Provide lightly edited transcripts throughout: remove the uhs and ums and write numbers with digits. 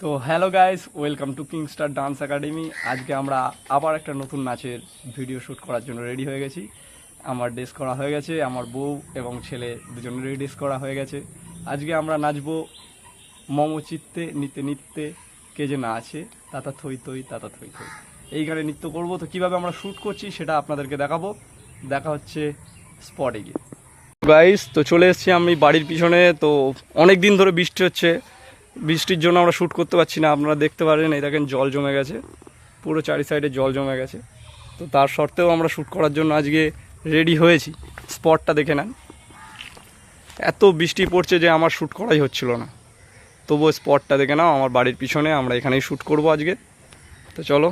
তো hello guys, welcome to কিংস্টার dance academy. আজকে আমরা আবার একটা নতুন নাচের ভিডিও শ্যুট করার জন্য রেডি হয়ে গেছি। আমার ড্রেস করা হয়ে গেছে, আমার বউ এবং ছেলে দুজনেরই ড্রেস করা হয়ে গেছে। আজকে আমরা নাচবো মম চিত্তে নিতে নিত্যে কে যে না আছে তাতা থই থই তাতা থই থই, এই গানে নৃত্য করবো। তো কীভাবে আমরা শ্যুট করছি সেটা আপনাদেরকে দেখাবো। দেখা হচ্ছে স্পটে গিয়ে। গাইস, তো চলে এসেছি আমি বাড়ির পিছনে। তো অনেক দিন ধরে বৃষ্টি হচ্ছে, বৃষ্টির জন্য আমরা শ্যুট করতে পারছি না। আপনারা দেখতে পারেন, এই দেখেন জল জমে গেছে, পুরো চারি সাইডে জল জমে গেছে। তো তার সত্ত্বেও আমরা শ্যুট করার জন্য আজকে রেডি হয়েছি। স্পটটা দেখে নেন, এত বৃষ্টি পড়ছে যে আমার শ্যুট করাই হচ্ছিল না। তবুও স্পটটা দেখে নাও, আমার বাড়ির পিছনে, আমরা এখানেই শ্যুট করব আজকে। তো চলো,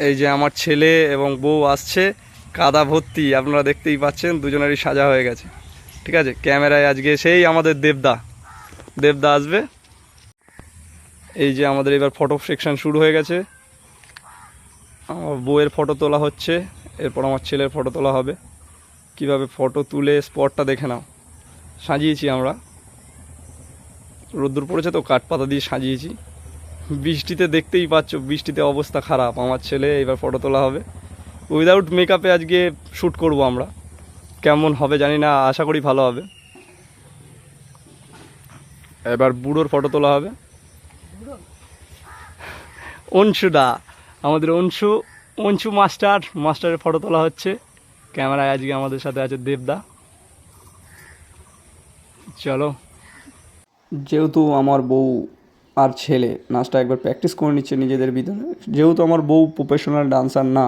এই যে আমার ছেলে এবং বউ আসছে, কাদা ভর্তি, আপনারা দেখতেই পাচ্ছেন, দুজনেরই সাজা হয়ে গেছে। ঠিক আছে, ক্যামেরায় আজকে সেই আমাদের দেবদা আসবে। এই যে আমাদের এবার ফটো সেকশন শুরু হয়ে গেছে। আমার বউয়ের ফটো তোলা হচ্ছে, এরপর আমার ছেলের ফটো তোলা হবে। কিভাবে ফটো তুলে স্পটটা দেখে নাও। সাজিয়েছি আমরা, রোদ্দুর পড়েছে তো কাঠপাতা দিয়ে সাজিয়েছি। বৃষ্টিতে দেখতেই পাচ্ছ, বৃষ্টিতে অবস্থা খারাপ। আমার ছেলে এবার ফটো তোলা হবে, উইদাউট মেকআপে আজকে শ্যুট করব আমরা। কেমন হবে জানি না, আশা করি ভালো হবে। এবার বুড়োর ফটো তোলা হবে। অংশুদা, আমাদের অংশু মাস্টারের ফটো তোলা হচ্ছে। ক্যামেরায় আজকে আমাদের সাথে আছে দেবদা। চলো, যেহেতু আমার বউ আর ছেলে নাচটা একবার প্র্যাকটিস করে নিচ্ছে নিজেদের ভিতরে, যেহেতু আমার বউ প্রফেশনাল ডান্সার না,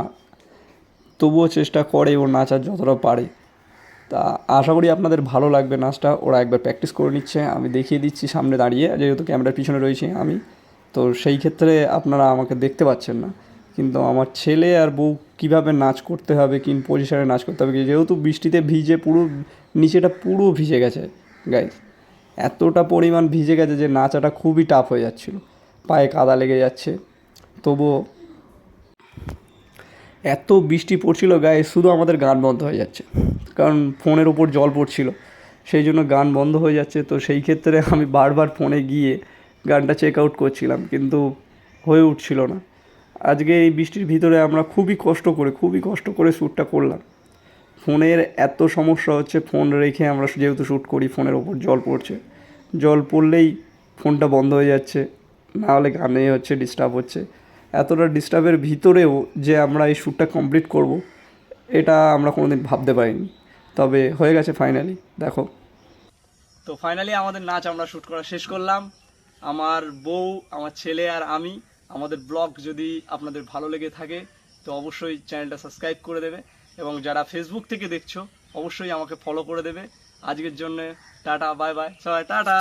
তবুও চেষ্টা করে ও নাচার যতটা পারে। তা আশা করি আপনাদের ভালো লাগবে নাচটা। ওরা একবার প্র্যাকটিস করে নিচ্ছে, আমি দেখিয়ে দিচ্ছি সামনে দাঁড়িয়ে, যেহেতু ক্যামেরার পিছনে রয়েছি আমি। তো সেই ক্ষেত্রে আপনারা আমাকে দেখতে পাচ্ছেন না, কিন্তু আমার ছেলে আর বউ কীভাবে নাচ করতে হবে, কোন পজিশনে নাচ করতে হবে, যেহেতু বৃষ্টিতে ভিজে পুরো নিচেটা পুরো ভিজে গেছে গাইস। এতটা পরিমাণ ভিজে গেছে যে নাচাটা খুবই টাফ হয়ে যাচ্ছিলো, পায়ে কাদা লেগে যাচ্ছে। তবুও এত বৃষ্টি পড়ছিল গায়ে, শুধু আমাদের গান বন্ধ হয়ে যাচ্ছে, কারণ ফোনের ওপর জল পড়ছিল, সেই জন্য গান বন্ধ হয়ে যাচ্ছে। তো সেই ক্ষেত্রে আমি বারবার ফোনে গিয়ে গানটা চেক আউট করছিলাম, কিন্তু হয়ে উঠছিল না। আজকে এই বৃষ্টির ভিতরে আমরা খুবই কষ্ট করে শ্যুটটা করলাম। ফোনের এত সমস্যা হচ্ছে, ফোন রেখে আমরা যেহেতু শ্যুট করি, ফোনের ওপর জল পড়ছে, জল পড়লেই ফোনটা বন্ধ হয়ে যাচ্ছে, নাহলে গানে হচ্ছে ডিস্টার্ব হচ্ছে। এতটা ডিস্টার্বের ভিতরেও যে আমরা এই শ্যুটটা কমপ্লিট করব, এটা আমরা কোনোদিন ভাবতে পারিনি। তবে হয়ে গেছে ফাইনালি, দেখো। তো ফাইনালি আমাদের নাচ আমরা শ্যুট করা শেষ করলাম, আমার বউ, আমার ছেলে আর আমি। আমাদের ব্লগ যদি আপনাদের ভালো লেগে থাকে তো অবশ্যই চ্যানেলটা সাবস্ক্রাইব করে দেবে, এবং যারা ফেসবুক থেকে দেখছো অবশ্যই আমাকে ফলো করে দেবে। আজকের জন্য টাটা, বাই বাই সবাই, টাটা।